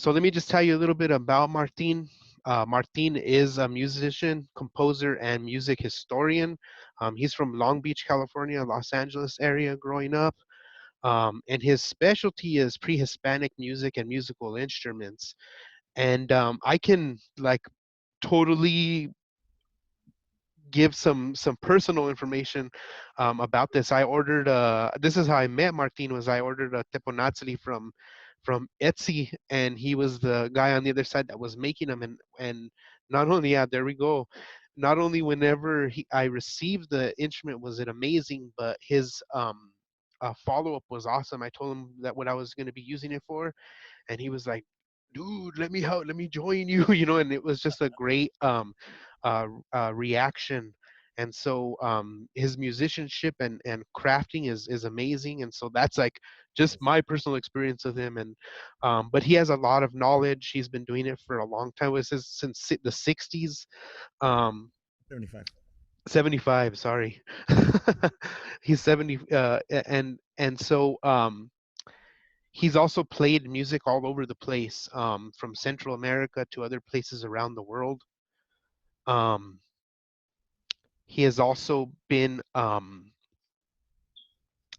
So let me just tell you a little bit about Martin. Martin is a musician, composer, and music historian. He's from Long Beach, California, Los Angeles area growing up. And his specialty is pre-Hispanic music and musical instruments. And I can like totally give some personal information about this. I ordered this is how I met Martin. Was I ordered a teponatzli from Etsy, and he was the guy on the other side that was making them. And not only, yeah, there we go. Not only whenever I received the instrument was it amazing, but his follow up was awesome. I told him that what I was going to be using it for, and he was like, dude, let me help, let me join you, and it was just a great reaction. And so his musicianship and crafting is amazing. And so that's like just Yes. my personal experience with him. And but he has a lot of knowledge. He's been doing it for a long time. It was since the 60s. um 75. 75, sorry. He's 70, and so he's also played music all over the place, from Central America to other places around the world. Um, he has also been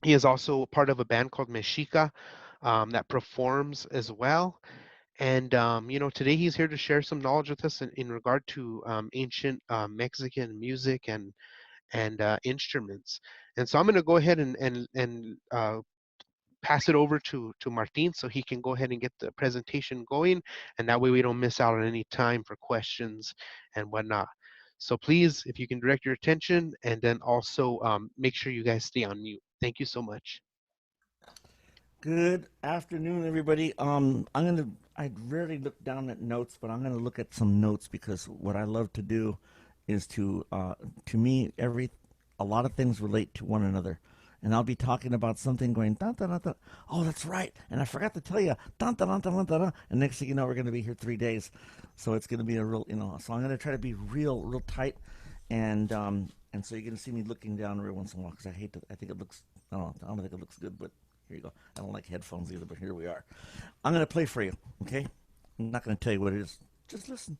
he is also part of a band called Mexica, that performs as well. And today he's here to share some knowledge with us in regard to ancient Mexican music and instruments. And so I'm going to go ahead and pass it over to Martin so he can go ahead and get the presentation going, and that way we don't miss out on any time for questions and whatnot. So please, if you can direct your attention, and then also make sure you guys stay on mute. Thank you so much. Good afternoon, everybody. I rarely look down at notes, but I'm gonna look at some notes because what I love to do is to me, a lot of things relate to one another. And I'll be talking about something going, dun, dun, dun, dun. Oh, that's right. And I forgot to tell you, dun, dun, dun, dun, dun, dun. And next thing you know, we're going to be here 3 days. So it's going to be a real, so I'm going to try to be real tight. And so you're going to see me looking down every once in a while because I think it looks, I don't think it looks good, but here you go. I don't like headphones either, but here we are. I'm going to play for you, okay? I'm not going to tell you what it is. Just listen.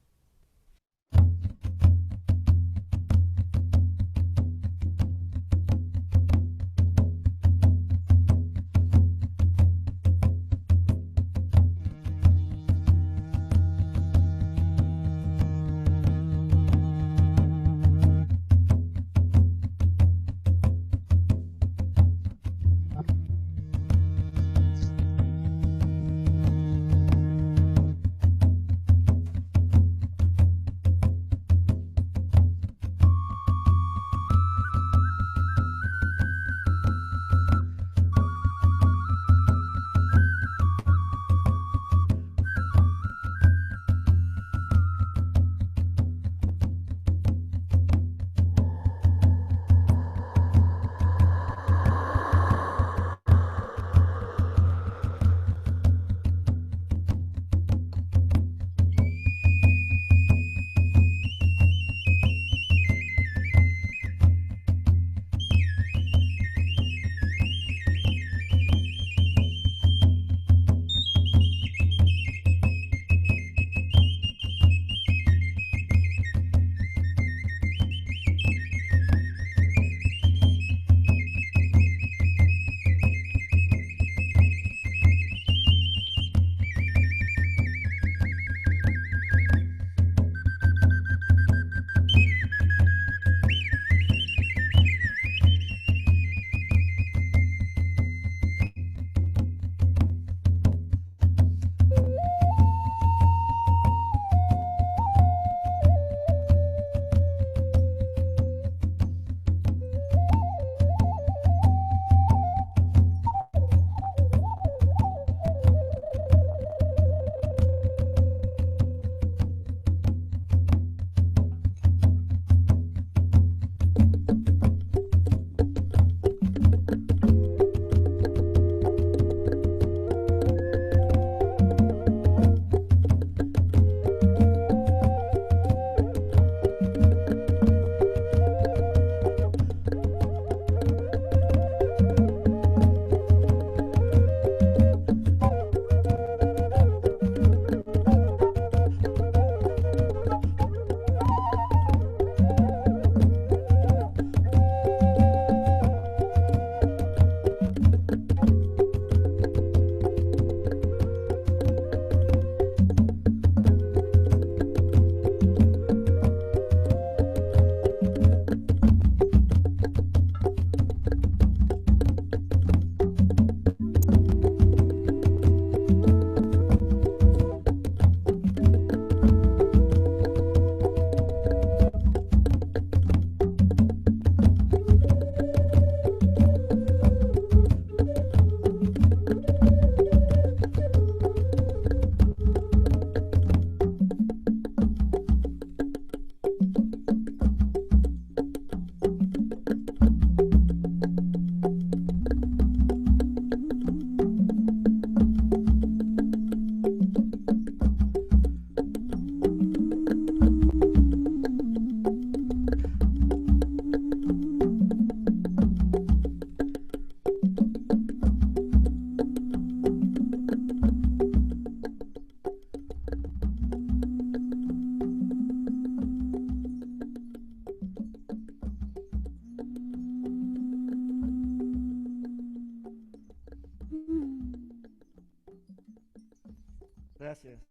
Gracias.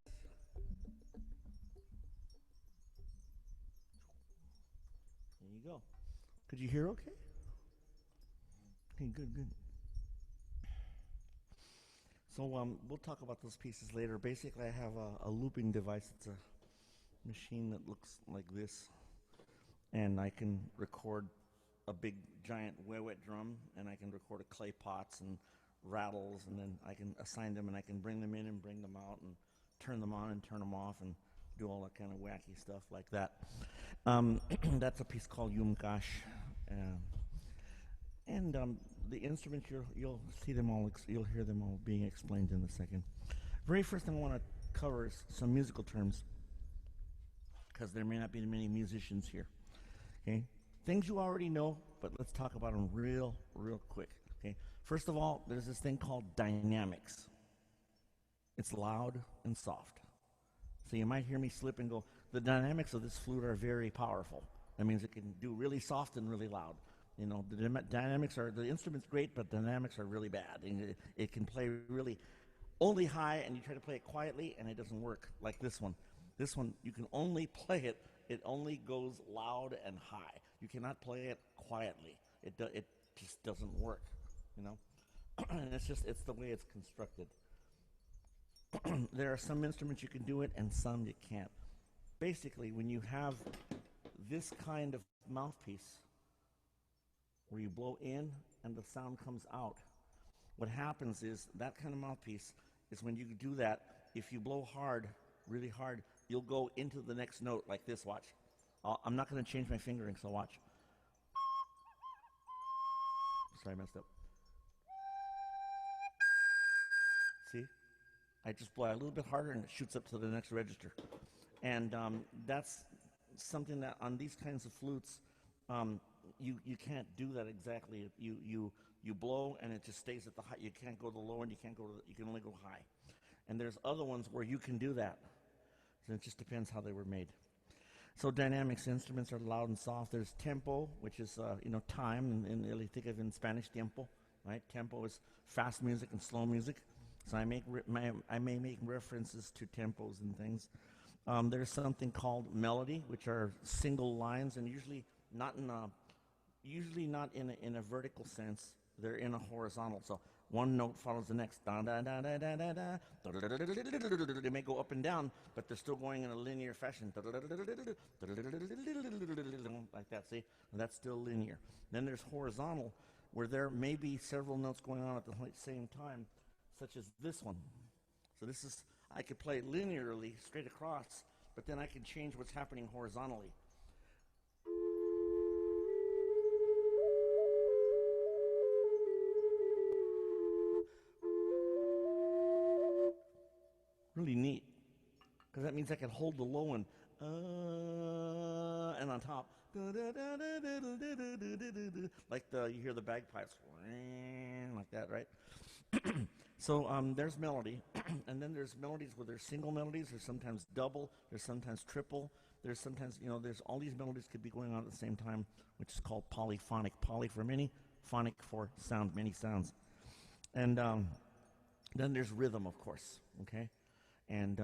There you go. Could you hear okay? Okay, good, good. So we'll talk about those pieces later. Basically, I have a looping device. It's a machine that looks like this, and I can record a big giant wet drum, and I can record a clay pots and rattles, and then I can assign them, and I can bring them in and bring them out, and turn them on and turn them off, and do all that kind of wacky stuff like that. That's a piece called Yumkash. Uh, and the instruments, you'll see them all, you'll hear them all being explained in a second. Very first thing I want to cover is some musical terms, because there may not be many musicians here. Okay, things you already know, but let's talk about them real quick. Okay, first of all, there's this thing called dynamics. It's loud and soft. So you might hear me slip and go, the dynamics of this flute are very powerful. That means it can do really soft and really loud. You know, dynamics are, the instrument's great, but dynamics are really bad. And it can play really only high, and you try to play it quietly, and it doesn't work like this one. This one, you can only play it, it only goes loud and high. You cannot play it quietly. It just doesn't work, you know? And it's the way it's constructed. There are some instruments you can do it, and some you can't. Basically, when you have this kind of mouthpiece, where you blow in and the sound comes out, what happens is that kind of mouthpiece is when you do that, if you blow hard, really hard, you'll go into the next note like this, watch. I'm not going to change my fingering, so watch. Sorry, I messed up. See? I just blow a little bit harder and it shoots up to the next register. And that's something that on these kinds of flutes, you can't do that exactly. You blow and it just stays at the high. You can't go to the low and you can't go to you can only go high. And there's other ones where you can do that. So it just depends how they were made. So dynamics instruments are loud and soft. There's tempo, which is time. You think of in Spanish tiempo, right? Tempo is fast music and slow music. So I may make references to tempos and things. There's something called melody, which are single lines, and usually not in a vertical sense. They're in a horizontal. So one note follows the next. Da da da da da da da. They may go up and down, but they're still going in a linear fashion. Like that. See, and that's still linear. Then there's horizontal, where there may be several notes going on at the same time, such as this one. So this is, I could play it linearly straight across, but then I can change what's happening horizontally. Really neat, because that means I can hold the low one and on top, like you hear the bagpipes, like that, right? So there's melody, and then there's melodies where there's single melodies, there's sometimes double, there's sometimes triple, there's sometimes, there's all these melodies could be going on at the same time, which is called polyphonic. Poly for many, phonic for sound, many sounds. And then there's rhythm, of course. Okay, and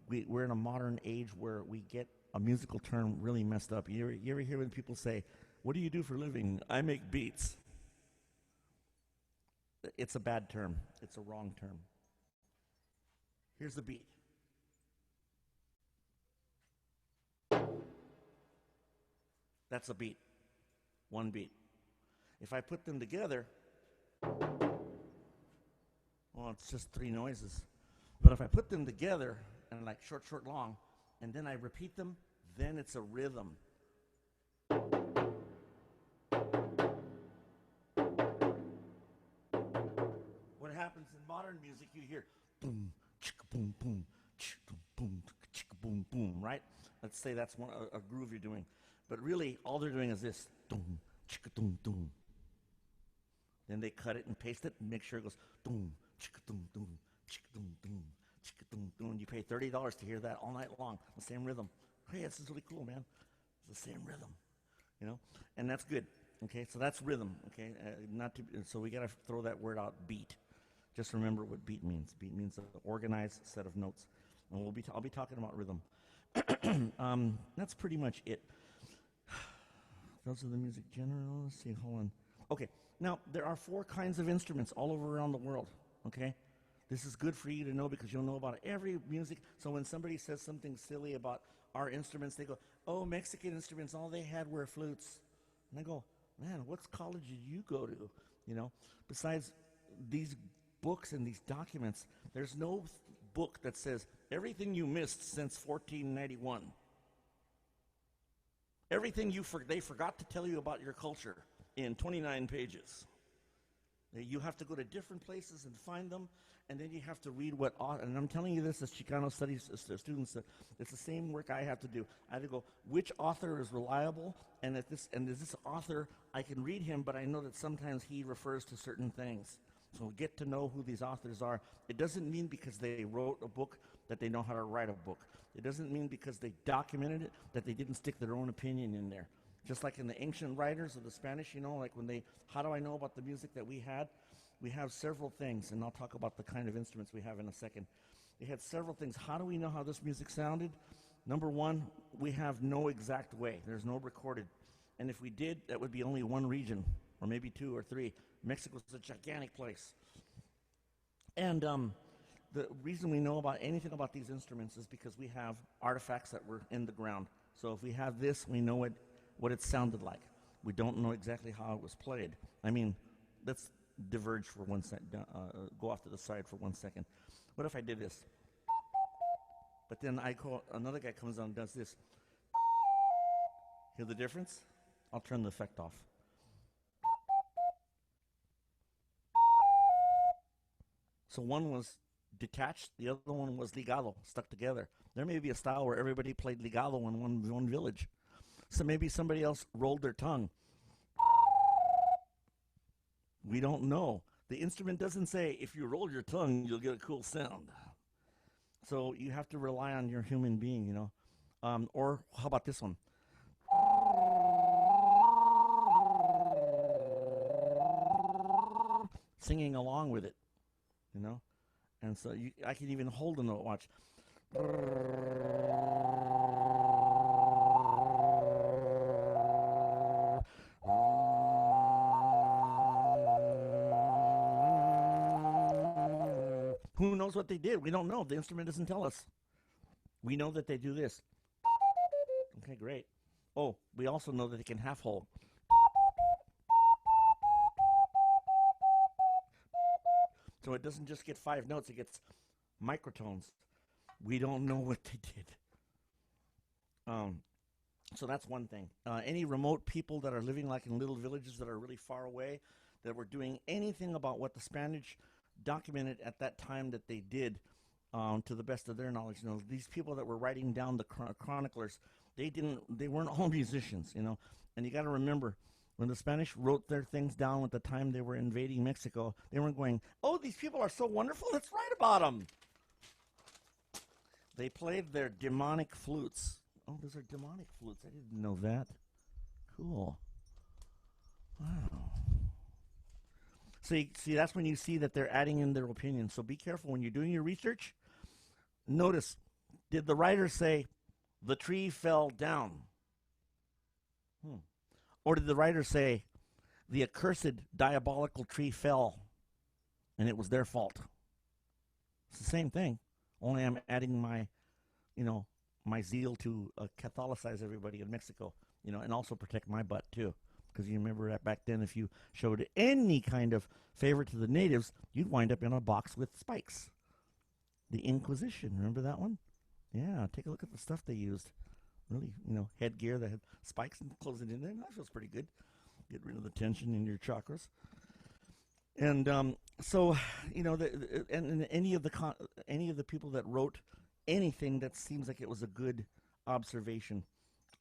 we're in a modern age where we get a musical term really messed up. You ever hear when people say, "What do you do for a living?" I make beats. It's a bad term. It's a wrong term. Here's the beat. That's a beat. One beat. If I put them together, well, it's just three noises. But if I put them together and like short, short, long, and then I repeat them, then it's a rhythm. What happens in modern music, you hear boom, chicka boom, boom, chicka boom, chicka boom, boom, right? Let's say that's a groove you're doing. But really, all they're doing is this doom, chicka doom, doom. Then they cut it and paste it and make sure it goes doom, chicka doom, doom, chicka doom, doom, chicka doom, doom. You pay $30 to hear that all night long, the same rhythm. Hey, this is really cool, man. It's the same rhythm, you know, and that's good. Okay, so that's rhythm. Okay, not to. So we got to throw that word out, beat. Just remember what beat means. Beat means an organized set of notes, and I'll be talking about rhythm. That's pretty much it. Those are the music general. Let's see. Hold on. Okay. Now there are four kinds of instruments all over around the world. Okay. This is good for you to know because you'll know about every music. So when somebody says something silly about our instruments, they go, "Oh, Mexican instruments, all they had were flutes." And I go, "Man, what college did you go to?" You know, besides these books and these documents, there's no book that says everything you missed since 1491. Everything they forgot to tell you about your culture in 29 pages. You have to go to different places and find them, and then you have to read and I'm telling you this as Chicano studies students, it's the same work I have to do. I have to go, which author is reliable, and is this author, I can read him, but I know that sometimes he refers to certain things. So get to know who these authors are. It doesn't mean because they wrote a book that they know how to write a book. It doesn't mean because they documented it that they didn't stick their own opinion in there. Just like in the ancient writers of the Spanish, you know, like how do I know about the music that we had? We have several things, and I'll talk about the kind of instruments we have in a second. They had several things. How do we know how this music sounded? Number one, we have no exact way. There's no recorded. And if we did, that would be only one region, or maybe two or three. Mexico's a gigantic place. And the reason we know about anything about these instruments is because we have artifacts that were in the ground. So if we have this, we know what it sounded like. We don't know exactly how it was played. I mean, let's diverge for one second, go off to the side for 1 second. What if I did this? But then another guy comes on and does this. Hear the difference? I'll turn the effect off. So one was detached, the other one was ligado, stuck together. There may be a style where everybody played ligado in one village. So maybe somebody else rolled their tongue. We don't know. The instrument doesn't say if you roll your tongue, you'll get a cool sound. So you have to rely on your human being, you know. Or how about this one? Singing along with it, you know. And so I can even hold a note. Watch. Who knows what they did? We don't know. The instrument doesn't tell us. We know that they do this. Okay, great. Oh, we also know that they can half hold. So it doesn't just get 5 notes, it gets microtones. We don't know what they did. So that's one thing. Any remote people that are living like in little villages that are really far away, that were doing anything about what the Spanish documented at that time that they did, to the best of their knowledge. You know, these people that were writing down the chroniclers, they weren't all musicians, you know. And you got to remember, when the Spanish wrote their things down at the time they were invading Mexico, they weren't going, "Oh, these people are so wonderful, let's write about them." They played their demonic flutes. Oh, those are demonic flutes. I didn't know that. Cool. Wow. See, that's when you see that they're adding in their opinion. So be careful when you're doing your research. Notice, did the writer say the tree fell down? Hmm. Or did the writer say the accursed diabolical tree fell and it was their fault? It's the same thing. Only I'm adding you know, my zeal to Catholicize everybody in Mexico, and also protect my butt too. Because you remember that back then, if you showed any kind of favor to the natives, you'd wind up in a box with spikes. The Inquisition, remember that one? Yeah, take a look at the stuff they used. Really, headgear that had spikes and close it in there. That feels pretty good. Get rid of the tension in your chakras. And so, and any of the people that wrote anything that seems like it was a good observation,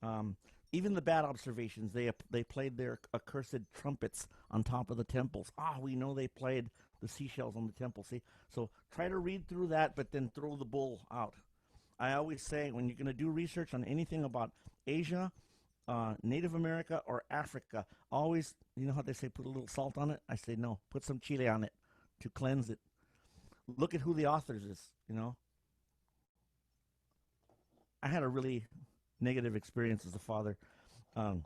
um, even the bad observations, they played their accursed trumpets on top of the temples. We know they played the seashells on the temple. See, so try to read through that, but then throw the bull out. I always say when you're going to do research on anything about Asia, Native America, or Africa, always, you know how they say put a little salt on it? I say no, put some chile on it to cleanse it. Look at who the authors is. I had a really negative experience as a father, um,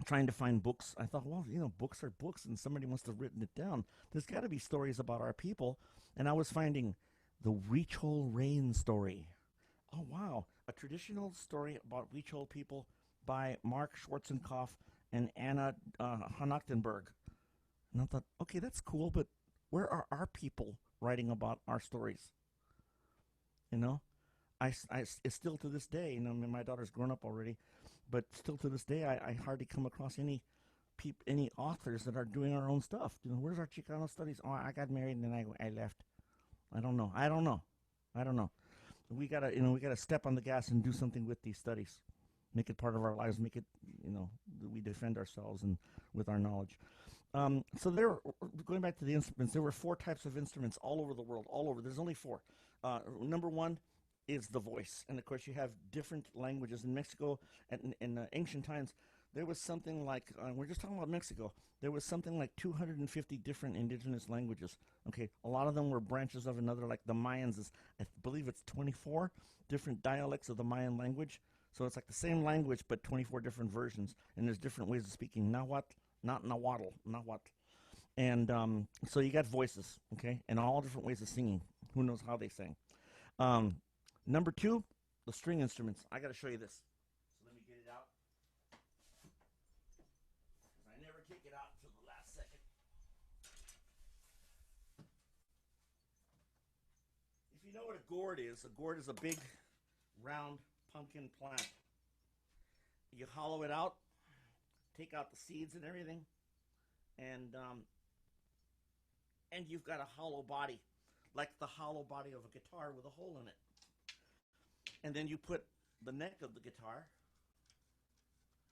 trying to find books. I thought, well, books are books, and somebody must have written it down. There's got to be stories about our people. And I was finding the Reachhole Rain story. Oh, wow. A traditional story about Reachhole people by Mark Schwarzenkoff and Anna Hanachtenberg. And I thought, okay, that's cool, but where are our people writing about our stories? You know? It's still to this day, my daughter's grown up already, but still to this day, I hardly come across any authors that are doing our own stuff. Where's our Chicano studies? Oh, I got married and then I left. I don't know. We gotta step on the gas and do something with these studies. Make it part of our lives. Make it, we defend ourselves and with our knowledge. So going back to the instruments, there were 4 types of instruments all over the world. All over. There's only 4. Number 1 is the voice, and of course you have different languages in Mexico. In ancient times, there was something like we're just talking about Mexico. There was something like 250 different indigenous languages. Okay, a lot of them were branches of another, like the Mayans. I believe it's 24 different dialects of the Mayan language. So it's like the same language, but 24 different versions, and there's different ways of speaking. Nahuatl, not Nahuatl, Nahuatl. And so you got voices, okay, and all different ways of singing. Who knows how they sing? Um, Number 2, the string instruments. I got to show you this. So let me get it out. Because I never take it out until the last second. If you know what a gourd is a big, round pumpkin plant. You hollow it out, take out the seeds and everything, and you've got a hollow body, like the hollow body of a guitar with a hole in it. And then you put the neck of the guitar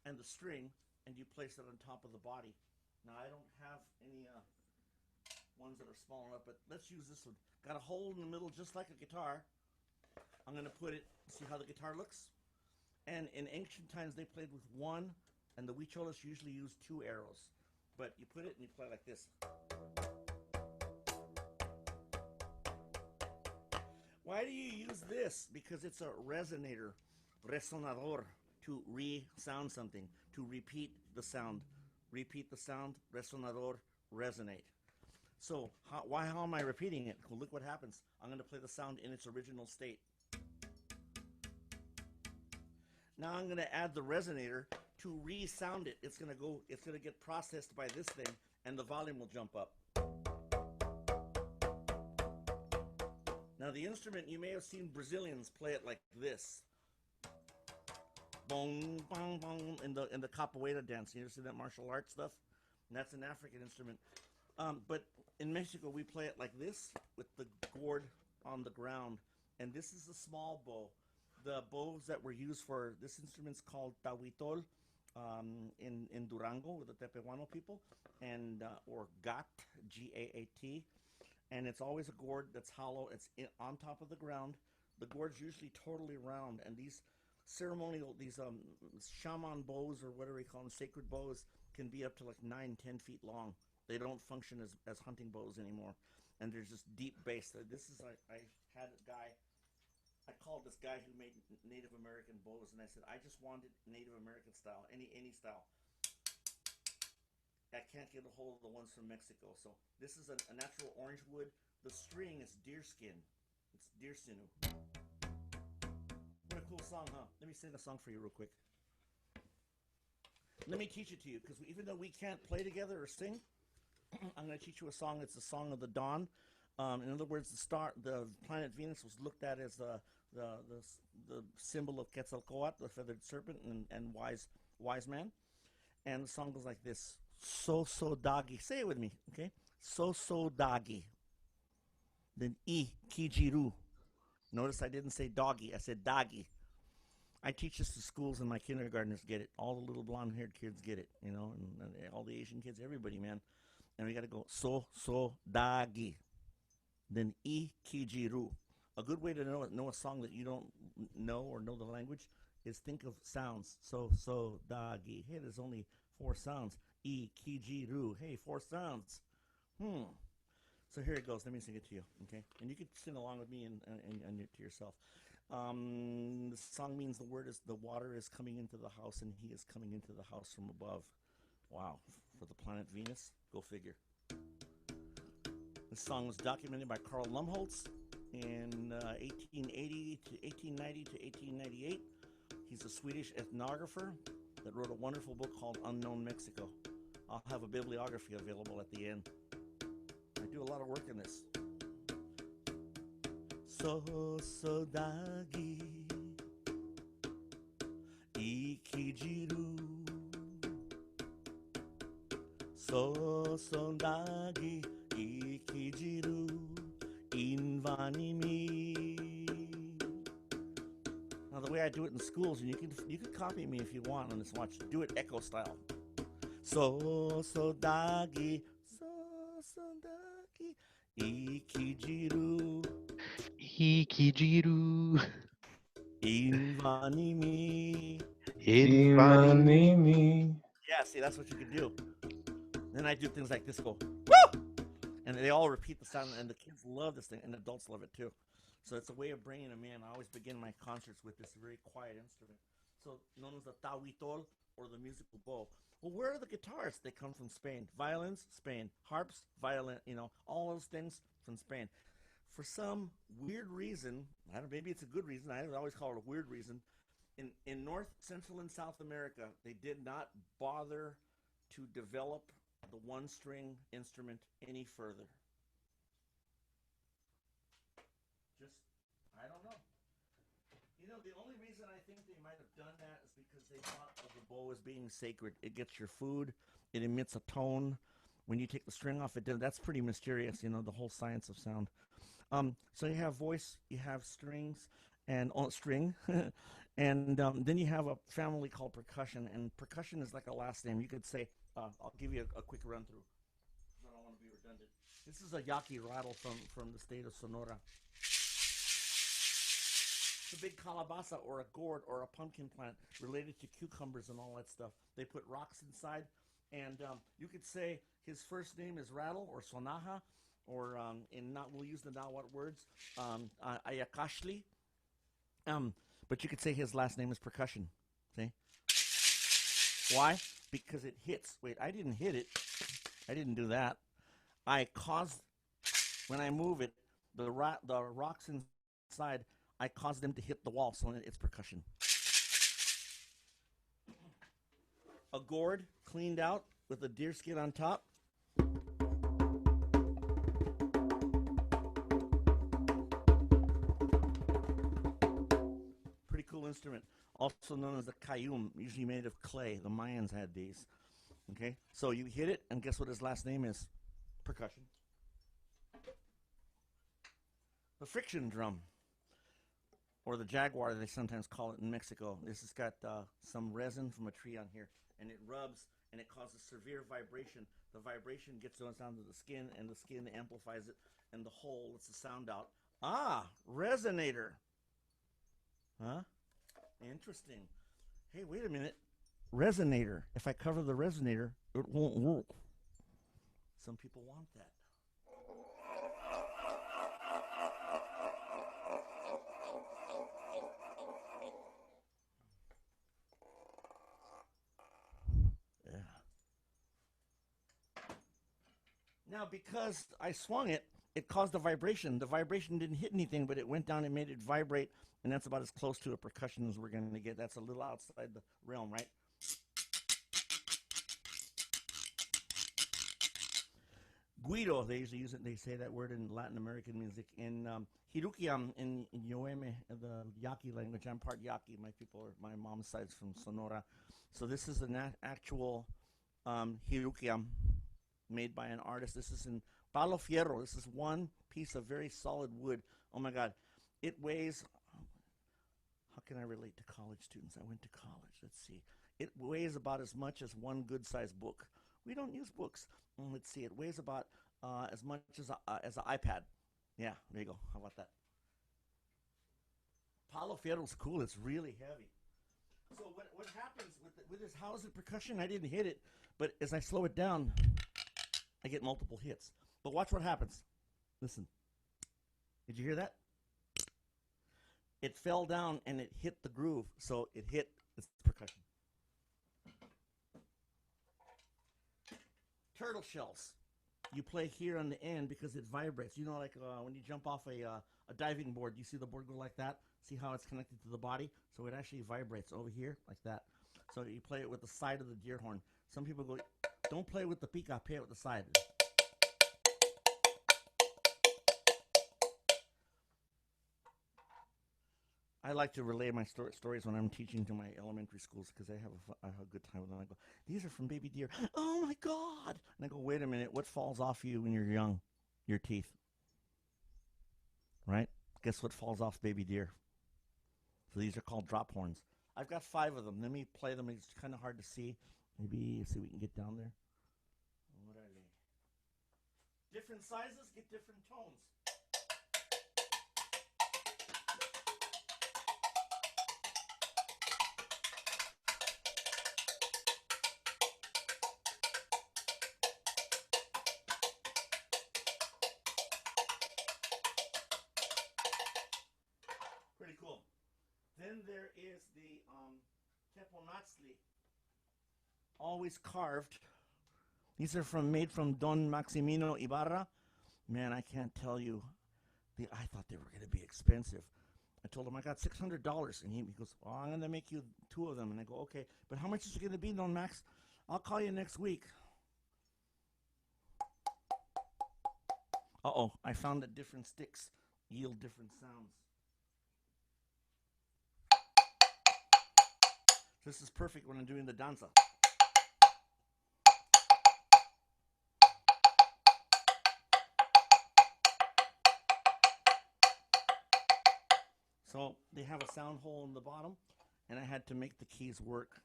and the string, and you place it on top of the body. Now, I don't have any ones that are small enough, but let's use this one. Got a hole in the middle just like a guitar. I'm going to put it, see how the guitar looks? And in ancient times, they played with 1, and the Huicholos usually use 2 arrows. But you put it and you play like this. Why do you use this? Because it's a resonator, resonador, to re-sound something, to repeat the sound. Repeat the sound, resonador, resonate. So how am I repeating it? Well, look what happens. I'm going to play the sound in its original state. Now I'm going to add the resonator to re-sound it. It's going to get processed by this thing, and the volume will jump up. Now the instrument, you may have seen Brazilians play it like this. Bong, bong, bong, in the capoeira dance. You ever see that martial arts stuff? And that's an African instrument. But in Mexico, we play it like this, with the gourd on the ground. And this is a small bow. The bows that were used for this instrument's called tahuitol, in Durango with the Tepehuano people, and or gat, G-A-A-T. And it's always a gourd that's hollow. It's on top of the ground. The gourd's usually totally round, and these shaman bows, or whatever you call them, sacred bows, can be up to like 9-10 feet long. They don't function as hunting bows anymore, and there's just deep bass. This is I had a guy. I called this guy who made Native American bows, and I said I just wanted Native American style, any style. I can't get a hold of the ones from Mexico. So this is a natural orange wood. The string is deer skin. It's deer sinew. What a cool song, huh? Let me sing a song for you real quick. Let me teach it to you, because even though we can't play together or sing, I'm going to teach you a song. It's the song of the dawn. In other words, the planet Venus was looked at as the symbol of Quetzalcoatl, the feathered serpent, and wise man. And the song goes like this: So doggy. Say it with me, okay? So doggy. Then kijiru. Notice I didn't say doggy. I said doggy. I teach this to schools, and my kindergartners get it. All the little blonde-haired kids get it, and all the Asian kids, everybody, man. And we got to go so dagi. Then kijiru. A good way to know a song that you don't know or know the language is think of sounds. So dagi. Hey, there's only 4 sounds. Kijiru. Hey, 4 sounds. So here it goes. Let me sing it to you, okay? And you can sing along with me and to yourself. The song means the water is coming into the house, and he is coming into the house from above. Wow, for the planet Venus, go figure. This song was documented by Carl Lumholtz in 1880 to 1890 to 1898. He's a Swedish ethnographer that wrote a wonderful book called Unknown Mexico. I'll have a bibliography available at the end. I do a lot of work in this. So dagi ikijiru. So dagi ikijiru invanimi. Now the way I do it in schools, and you can copy me if you want on this. Watch, do it echo style. So dagi ikijiru Ikijiru. invanimi. Invanimi. Imanimi. Yeah, see, that's what you can do. Then I do things like this, go, woo! And they all repeat the sound, and the kids love this thing, and adults love it too. So it's a way of bringing them in. I always begin my concerts with this very quiet instrument. So known as the tawitol, or the musical bow. Well, where are the guitars? They come from Spain. Violins, Spain. Harps, violin, all those things from Spain. For some weird reason, I don't know, maybe it's a good reason, I always call it a weird reason, in North, Central, and South America, they did not bother to develop the one-string instrument any further. Just, I don't know. The only reason I think they might have done that is because they thought of the bow as being sacred. It gets your food. It emits a tone. When you take the string off, that's pretty mysterious, the whole science of sound. So you have voice, you have strings, and string, and then you have a family called percussion, and percussion is like a last name. You could say, I'll give you a quick run through, because I don't want to be redundant. This is a yaqui rattle from the state of Sonora. It's a big calabaza or a gourd or a pumpkin plant related to cucumbers and all that stuff. They put rocks inside, and you could say his first name is Rattle or Sonaja, or we'll use the Nahuatl words, Ayakashli. But you could say his last name is Percussion. See? Why? Because it hits. Wait, I didn't hit it. I didn't do that. I caused, when I move it, the rocks inside, I cause them to hit the wall, so it's percussion. A gourd cleaned out with a deer skin on top. Pretty cool instrument, also known as a cayum, usually made of clay. The Mayans had these. Okay, so you hit it, and guess what his last name is? Percussion. The friction drum, or the jaguar, they sometimes call it in Mexico. This has got some resin from a tree on here, and it rubs, and it causes severe vibration. The vibration gets down to the skin, and the skin amplifies it, and the hole lets the sound out. Ah, resonator. Huh? Interesting. Hey, wait a minute. Resonator. If I cover the resonator, it won't work. Some people want that. Yeah. Now, because I swung it, it caused a vibration. The vibration didn't hit anything, but it went down and made it vibrate, and that's about as close to a percussion as we're going to get. That's a little outside the realm, right? Guido, they usually use it. They say that word in Latin American music. In Hirukiam, in Yoeme, the Yaqui language. I'm part Yaqui. My people are my mom's side's from Sonora, so this is an actual Hirukiam made by an artist. This is in palo fierro. This is one piece of very solid wood. Oh my God, it weighs. How can I relate to college students? I went to college. Let's see. It weighs about as much as one good-sized book. We don't use books. Let's see. It weighs about as much as an iPad. Yeah, there you go. How about that? Palo Fierro's cool. It's really heavy. So what happens with this housed percussion? I didn't hit it, but as I slow it down, I get multiple hits. But watch what happens. Listen. Did you hear that? It fell down and it hit the groove, so it hit its percussion. Turtle shells. You play here on the end because it vibrates. You know, like when you jump off a diving board, you see the board go like that? See how it's connected to the body? So it actually vibrates over here like that. So you play it with the side of the deer horn. Some people go, don't play with the pica, play it with the side. I like to relay my stories when I'm teaching to my elementary schools because I have a good time with them. I go, these are from baby deer. Oh my God. And I go, wait a minute. What falls off you when you're young? Your teeth. Right? Guess what falls off baby deer? So these are called drop horns. I've got 5 of them. Let me play them. It's kind of hard to see. Maybe see if we can get down there. What are they? Different sizes get different tones. Pretty cool. Then there is the teponatzli, always carved. These are made from Don Maximino Ibarra. Man, I can't tell you. I thought they were going to be expensive. I told him I got $600, and he goes, "Well, I'm going to make you 2 of them." And I go, "Okay, but how much is it going to be, Don Max? I'll call you next week." Uh-oh, I found that different sticks yield different sounds. This is perfect when I'm doing the danza. So they have a sound hole in the bottom, and I had to make the keys work.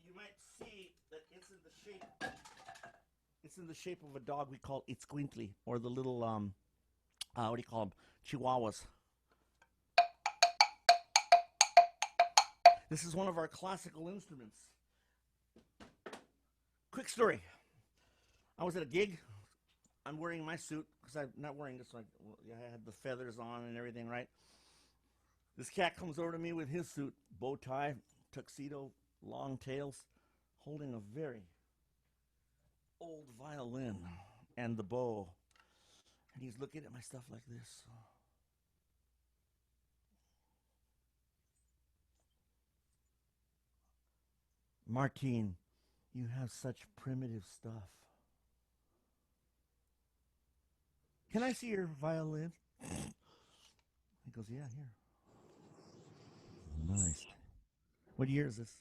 You might see that it's in the shape. It's in the shape of a dog we call Itzquintli, or the little what do you call them? Chihuahuas. This is one of our classical instruments. Quick story. I was at a gig. I'm wearing my suit because I'm not wearing this. Like I had the feathers on and everything, right? This cat comes over to me with his suit, bow tie, tuxedo, long tails, holding a very old violin and the bow. And he's looking at my stuff like this. Martine, you have such primitive stuff. Can I see your violin? He goes, yeah, here. Nice. What year is this?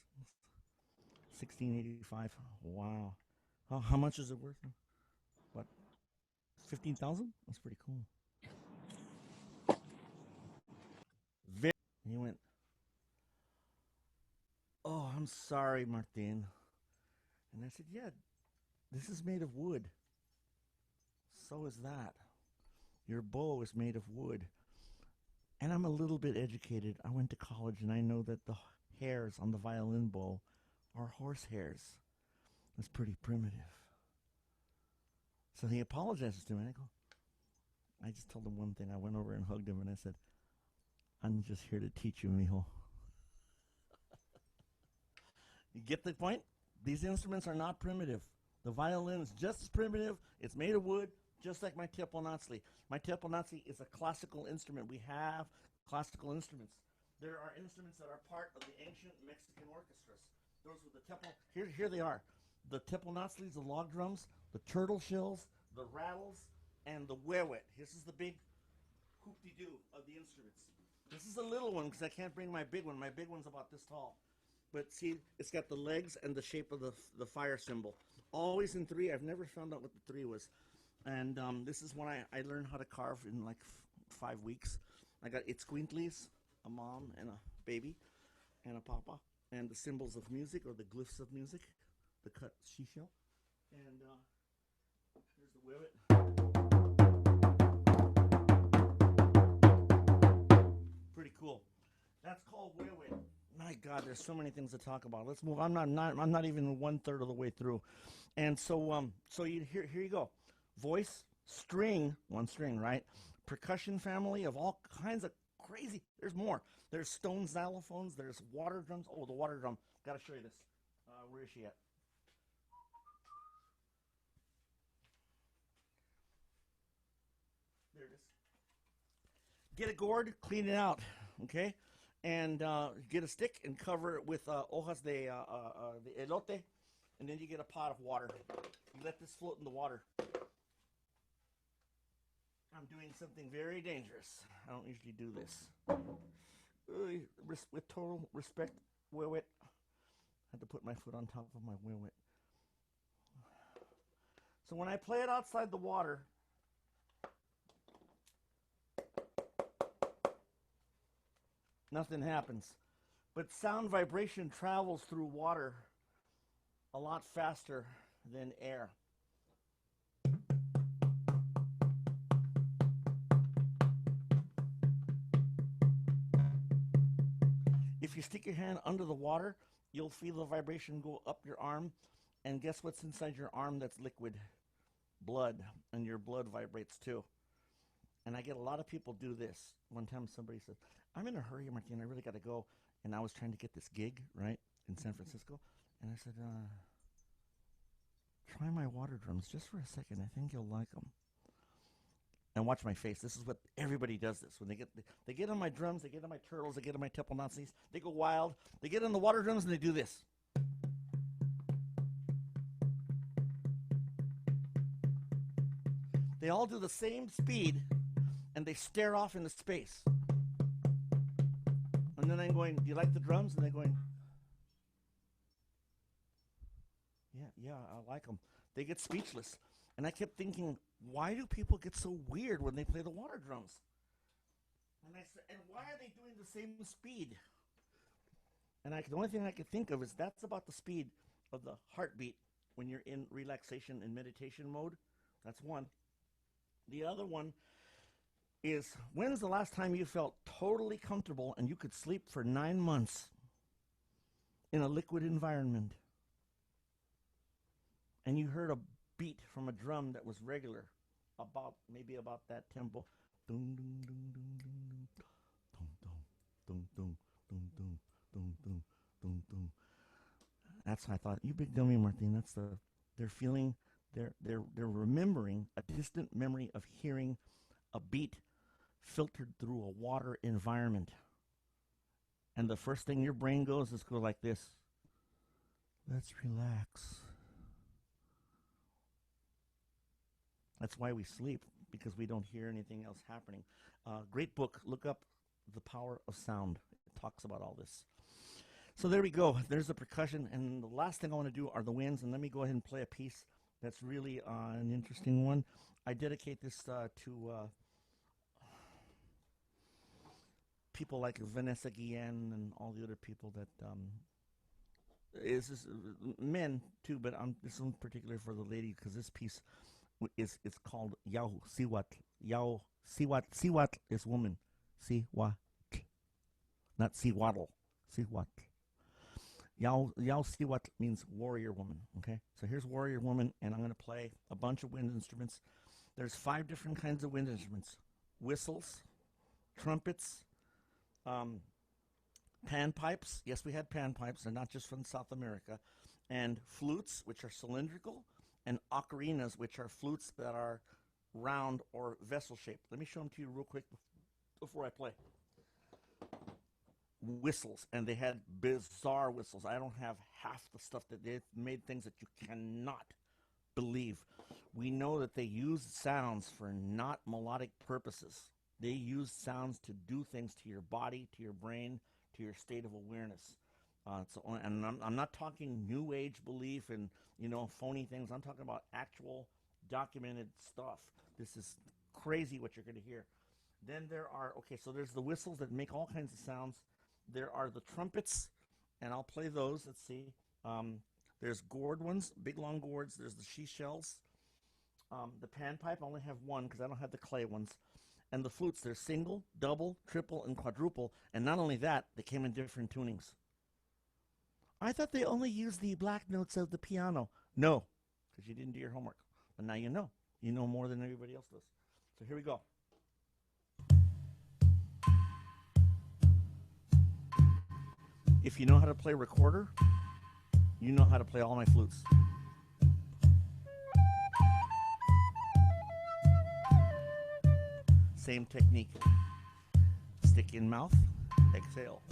1685. Wow. How much is it worth? What? 15,000? That's pretty cool. Very. He went, oh, I'm sorry, Martin. And I said, yeah, this is made of wood. So is that. Your bow is made of wood. And I'm a little bit educated. I went to college and I know that the hairs on the violin bow are horse hairs. That's pretty primitive. So he apologizes to me, and I just told him one thing. I went over and hugged him, and I said, I'm just here to teach you, mijo. You get the point? These instruments are not primitive. The violin is just as primitive. It's made of wood, just like my teponazli. My teponazli is a classical instrument. We have classical instruments. There are instruments that are part of the ancient Mexican orchestras. Those were the tepon. Here they are. The teponazlis, the log drums, the turtle shells, the rattles, and the huehuet. This is the big hoop-de-doo of the instruments. This is a little one because I can't bring my big one. My big one's about this tall. But see, it's got the legs and the shape of the fire symbol. Always in three. I've never found out what the three was. And this is when I learned how to carve in like 5 weeks. I got itzcuintlis, a mom and a baby, and a papa, and the symbols of music or the glyphs of music, the cut shishel. And here's the whiwet. Pretty cool. That's called whiwet. My God, there's so many things to talk about. Let's move. I'm not even 1/3 of the way through, and so here you go. Voice, string, one string, right? Percussion family of all kinds of crazy. There's more. There's stone xylophones. There's water drums. Oh, the water drum. Got to show you this. Where is she at? There it is. Get a gourd, clean it out, okay? And get a stick and cover it with hojas de elote, and then you get a pot of water. You let this float in the water. I'm doing something very dangerous. I don't usually do this. With total respect, whiwet. I had to put my foot on top of my whiwet. So when I play it outside the water, nothing happens. But sound vibration travels through water a lot faster than air. If you stick your hand under the water, you'll feel the vibration go up your arm. And guess what's inside your arm that's liquid? Blood. And your blood vibrates too. And I get a lot of people do this. One time somebody said, I'm in a hurry, Martin, I really got to go. And I was trying to get this gig, right, in San Francisco. And I said, try my water drums just for a second. I think you'll like them. And watch my face. This is what everybody does this. When they get on my drums, they get on my turtles, they get on my teponazlis, they go wild. They get on the water drums and they do this. They all do the same speed, and they stare off into space. And then I'm going, do you like the drums? And they're going, yeah, I like them. They get speechless. And I kept thinking, why do people get so weird when they play the water drums? And I said, and why are they doing the same speed? And the only thing I could think of is that's about the speed of the heartbeat when you're in relaxation and meditation mode. That's one. The other one is, when's the last time you felt totally comfortable and you could sleep for 9 months in a liquid environment? And you heard a beat from a drum that was regular, maybe about that tempo. Dum, dum, dum, dum, dum, dum, dum, dum, dum, dum, dum, dum, dum. That's how I thought. You big dummy, Martin. They're remembering a distant memory of hearing a beat filtered through a water environment. And the first thing your brain goes is go like this. Let's relax. That's why we sleep, because we don't hear anything else happening. Great book. Look up The Power of Sound. It talks about all this. So there we go. There's the percussion. And the last thing I want to do are the winds. And let me go ahead and play a piece that's really an interesting one. I dedicate this to people like Vanessa Guillen and all the other people that men too, but this one particular for the lady, because this piece is called Yahoo Siwat. Yahoo Siwat. Siwat is woman. Siwat, not Siwatl. Siwat. y'all see what means warrior woman. Okay, so here's warrior woman, and I'm going to play a bunch of wind instruments. There's 5 different kinds of wind instruments: whistles, trumpets, um, panpipes. Yes, we had panpipes. They're not just from South America. And flutes, which are cylindrical, and ocarinas, which are flutes that are round or vessel shaped. Let me show them to you real quick before I play. Whistles, and they had bizarre whistles. I don't have half the stuff that they made, things that you cannot believe. We know that they use sounds for not melodic purposes. They use sounds to do things to your body, to your brain, to your state of awareness. And I'm not talking new age belief and phony things. I'm talking about actual documented stuff. This is crazy what you're going to hear. Then there are so there's the whistles that make all kinds of sounds. There are the trumpets, and I'll play those. Let's see. There's gourd ones, big long gourds. There's the she shells. The panpipe, I only have one because I don't have the clay ones. And the flutes, they're single, double, triple, and quadruple. And not only that, they came in different tunings. I thought they only used the black notes of the piano. No, because you didn't do your homework. But now you know. You know more than everybody else does. So here we go. If you know how to play recorder, you know how to play all my flutes. Same technique. Stick in mouth, exhale.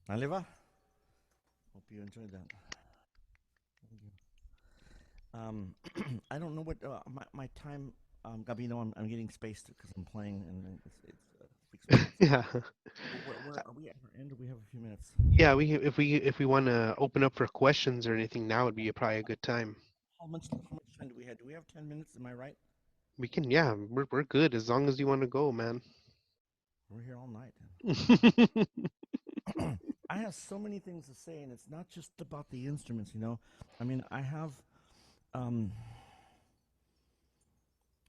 Aliva, hope you enjoyed that. Thank you. I don't know what my time, Gabino. I'm getting spaced because I'm playing, and it's speaks volumes. Yeah. Where are we at our end? Or we have a few minutes. Yeah, if we want to open up for questions or anything, now would be probably a good time. How much time do we have? Do we have 10 minutes? Am I right? We can, yeah, we're good as long as you want to go, man. We're here all night. I have so many things to say, and it's not just about the instruments. I mean, I have. Um,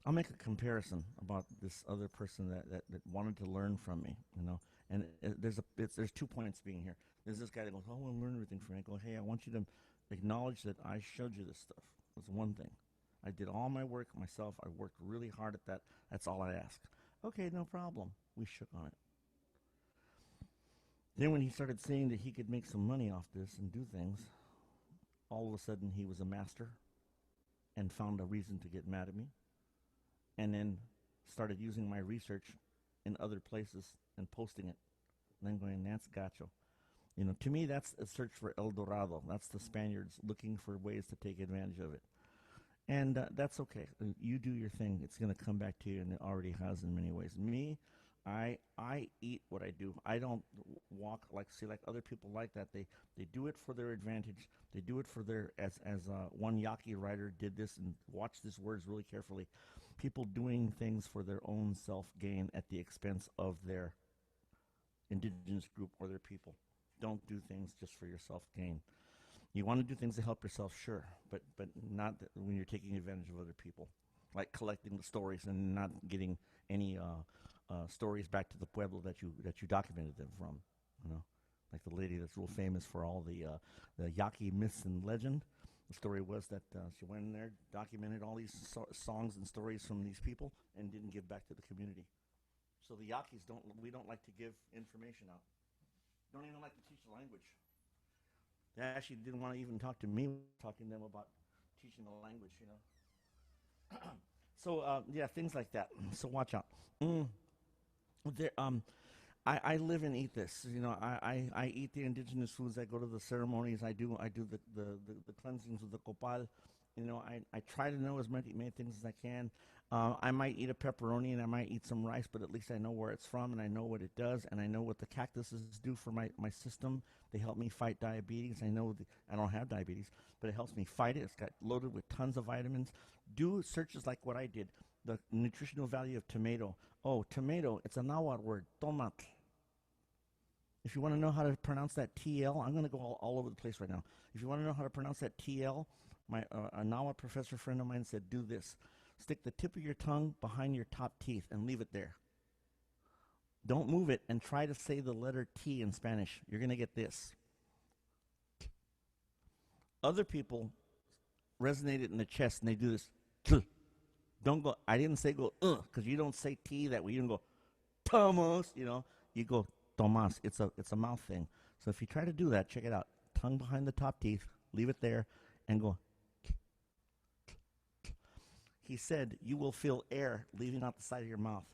I'll make a comparison about this other person that wanted to learn from me. And there's 2 points being here. There's this guy that goes, "Oh, I want to learn everything from me." I go, "Hey, I want you to acknowledge that I showed you this stuff. That's one thing. I did all my work myself. I worked really hard at that. That's all I ask." Okay, no problem. We shook on it. Then when he started saying that he could make some money off this and do things, all of a sudden he was a master and found a reason to get mad at me, and then started using my research in other places and posting it. And then going, "That's gacho." To me, that's a search for El Dorado. That's the Spaniards looking for ways to take advantage of it. And that's okay. You do your thing. It's going to come back to you, and it already has in many ways. Me, I eat what I do. I don't walk like other people like that. They do it for their advantage. They do it for their as one Yaqui writer did this, and watch these words really carefully. People doing things for their own self gain at the expense of their indigenous group or their people. Don't do things just for your self gain. You want to do things to help yourself, sure, but not when you're taking advantage of other people, like collecting the stories and not getting any stories back to the pueblo that you documented them from. You know, like the lady that's real famous for all the Yaqui myths and legend. The story was that she went in there, documented all these songs and stories from these people, and didn't give back to the community. So the Yaquis don't like to give information out. Don't even like to teach the language. They actually didn't want to even talk to me, talking to them about teaching the language, So yeah, things like that. So watch out. Mm, there, I live and eat this. I eat the indigenous foods. I go to the ceremonies. I do the cleansings with the copal. I try to know as many things as I can. I might eat a pepperoni and I might eat some rice, but at least I know where it's from and I know what it does and I know what the cactuses do for my system. They help me fight diabetes. I don't have diabetes, but it helps me fight it. It's got loaded with tons of vitamins. Do searches like what I did. The nutritional value of tomato. Oh, tomato, it's a Nahuatl word, tomat. If you want to know how to pronounce that TL, I'm going to go all over the place right now. If you want to know how to pronounce that TL, a Nawa professor friend of mine said, do this. Stick the tip of your tongue behind your top teeth and leave it there. Don't move it and try to say the letter T in Spanish. You're going to get this. Other people resonate it in the chest and they do this. Don't go, I didn't say go, because you don't say T that way. You don't go, Thomas, you go, Tomas. It's a mouth thing. So if you try to do that, check it out. Tongue behind the top teeth, leave it there, and go. He said you will feel air leaving out the side of your mouth.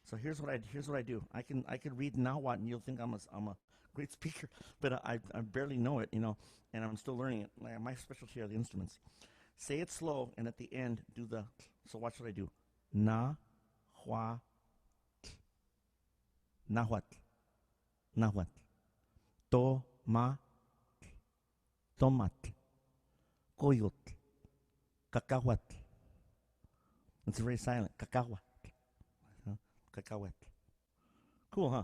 So here's what I do. I can read Nahuatl and you'll think I'm a great speaker, but I barely know it, and I'm still learning it. My specialty are the instruments. Say it slow, and at the end do the. So watch what I do. Na, hua, Nahuatl, Nahuatl, to, ma, tomat, coyotl, cacahuatl. It's very silent. Cacahuatl. Huh? Cacahuatl. Cool, huh?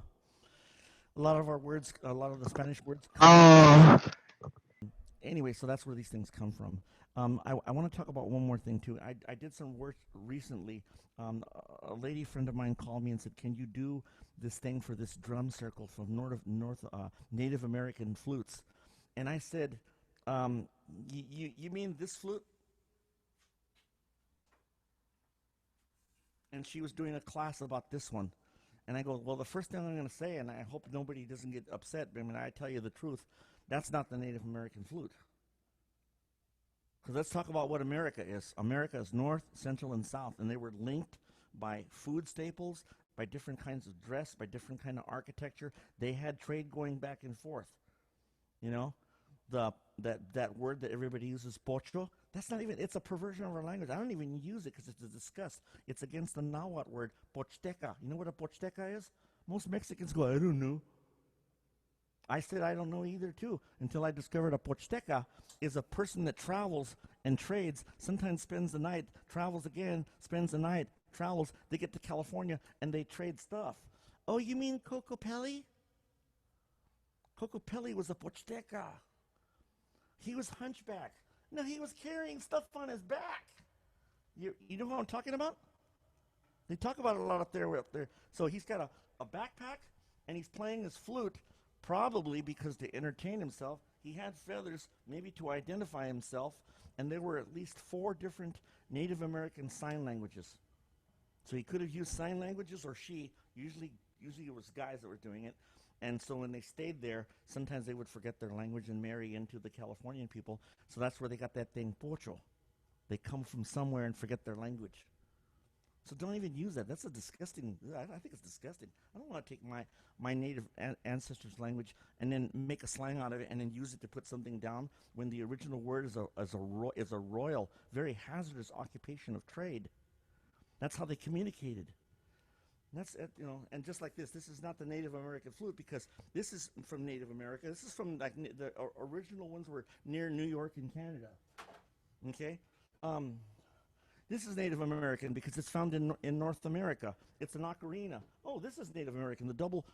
A lot of our words, a lot of the Spanish words come from this. Oh, Anyway, so that's where these things come from. I want to talk about one more thing too. I did some work recently. A lady friend of mine called me and said, "Can you do this thing for this drum circle from North Native American flutes?" And I said, "You mean this flute?" And she was doing a class about this one. And I go, "Well, the first thing I'm going to say, and I hope nobody doesn't get upset, but I mean, I tell you the truth, that's not the Native American flute. Because let's talk about what America is. America is North, Central, and South, and they were linked by food staples, by different kinds of dress, by different kind of architecture. They had trade going back and forth. You know, that word that everybody uses, pocho. That's not even. It's a perversion of our language. I don't even use it because it's a disgust. It's against the Nahuatl word pochteca. You know what a pochteca is? Most Mexicans go, I don't know. I said I don't know either too until I discovered a pochteca is a person that travels and trades, sometimes spends the night, travels again, spends the night, travels, they get to California and they trade stuff. Oh, you mean Cocopelli? Cocopelli was a pochteca. He was hunchback. No, he was carrying stuff on his back. You know what I'm talking about? They talk about it a lot up there. Up there. So he's got a backpack and he's playing his flute, probably because to entertain himself. He had feathers, maybe to identify himself, and there were at least 4 different Native American sign languages. So he could have used sign languages, or she. Usually it was guys that were doing it. And so when they stayed there, sometimes they would forget their language and marry into the Californian people. So that's where they got that thing, pocho. They come from somewhere and forget their language. So don't even use that. That's a disgusting. I think it's disgusting. I don't want to take my native ancestors' language and then make a slang out of it and then use it to put something down when the original word is a royal, very hazardous occupation of trade. That's how they communicated. That's and just like this is not the Native American flute because this is from Native America. This is from like the original ones were near New York and Canada. Okay, this is Native American because it's found in North America. It's an ocarina. Oh, this is Native American, the double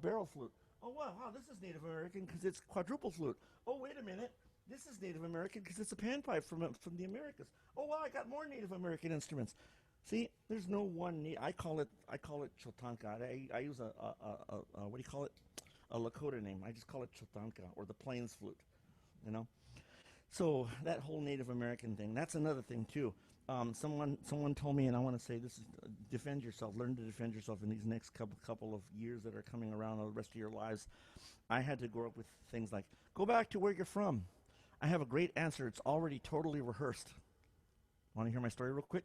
barrel flute. Oh wow, this is Native American because it's quadruple flute. Oh wait a minute, this is Native American because it's a panpipe from the Americas. Oh wow, I got more Native American instruments. See, there's no one. I call it chotanka. I use a what do you call it? A Lakota name. I just call it chotanka or the plains flute. You know. So that whole Native American thing, that's another thing too. Someone told me, and I want to say this is defend yourself. Learn to defend yourself in these next couple of years that are coming around the rest of your lives. I had to grow up with things like, go back to where you're from. I have a great answer. It's already totally rehearsed. Want to hear my story real quick?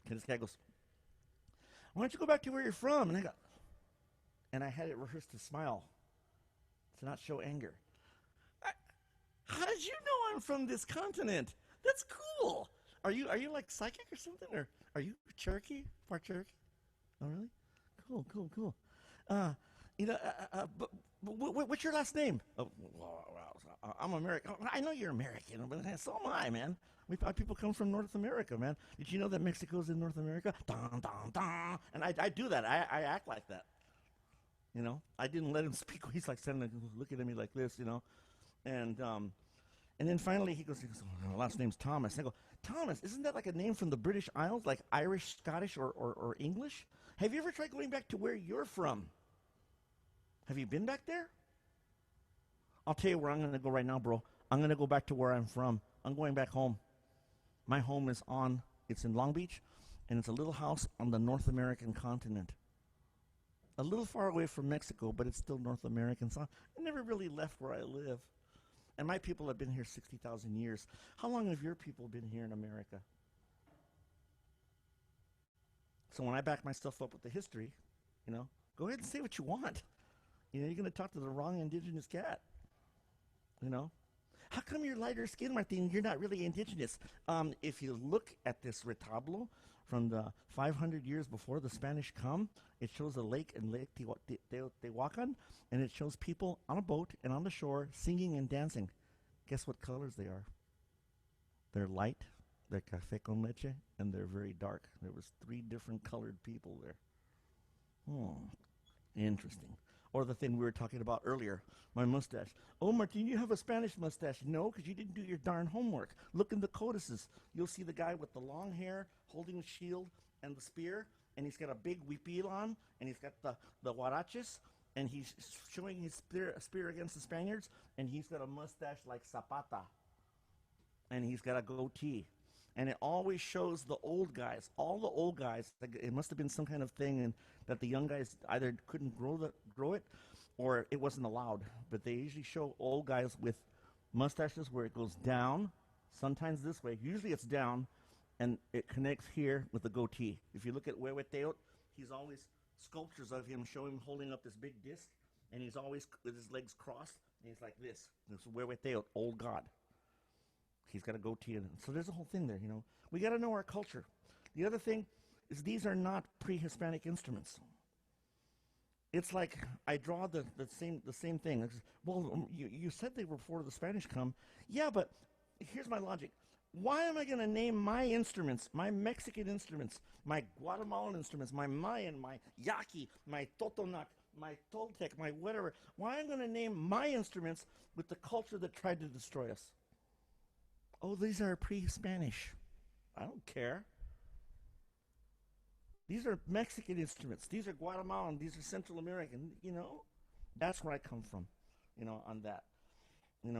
Okay, this guy goes, why don't you go back to where you're from? And I had it rehearsed to smile, to not show anger. How did you know I'm from this continent? That's cool. Are you like psychic or something? Or are you Cherokee? Part Cherokee? Oh, really? Cool. Uh, but what's your last name? Oh, well, I'm American. I know you're American, but so am I, man. People come from North America, man. Did you know that Mexico's in North America? Dun, dun, dun. And I do that. I act like that. I didn't let him speak. He's like looking at me like this, and then finally oh, my last name's Thomas. And I go, Thomas, isn't that like a name from the British Isles, like Irish, Scottish, or English? Have you ever tried going back to where you're from? Have you been back there? I'll tell you where I'm going to go right now, bro. I'm going to go back to where I'm from. I'm going back home. My home it's in Long Beach, and it's a little house on the North American continent. A little far away from Mexico, but it's still North American. So I never really left where I live. And my people have been here 60,000 years. How long have your people been here in America? So when I back myself up with the history, go ahead and say what you want. You're going to talk to the wrong indigenous cat. You know, how come you're lighter skinned, Martin? You're not really indigenous. If you look at this retablo from the 500 years before the Spanish come, it shows a lake and Lake Tehuacan, and it shows people on a boat and on the shore singing and dancing. Guess what colors they are? They're light, they're café con leche, and they're very dark. There was 3 different colored people there. Hmm. Interesting. Or the thing we were talking about earlier, my mustache. Oh, Martin, you have a Spanish mustache. No, because you didn't do your darn homework. Look in the codices. You'll see the guy with the long hair holding the shield and the spear, and he's got a big huipil on, and he's got the huaraches, and he's showing his spear against the Spaniards, and he's got a mustache like Zapata, and he's got a goatee. And it always shows the old guys, all the old guys. Like it must have been some kind of thing, and that the young guys either couldn't grow it, or it wasn't allowed. But they usually show old guys with mustaches where it goes down, sometimes this way. Usually it's down, and it connects here with the goatee. If you look at Huehueteot, he's always sculptures of him show him holding up this big disc, and he's always with his legs crossed, and he's like this. This is Huehueteot, old god. He's got a goatee, and so there's a whole thing there. We got to know our culture. The other thing is these are not pre-Hispanic instruments. It's like I draw the same thing. Well, you said they were before the Spanish come. Yeah, but here's my logic. Why am I going to name my instruments, my Mexican instruments, my Guatemalan instruments, my Mayan, my Yaqui, my Totonac, my Toltec, my whatever? Why am I going to name my instruments with the culture that tried to destroy us? Oh, these are pre-Spanish. I don't care. These are Mexican instruments. These are Guatemalan. These are Central American. That's where I come from, on that. And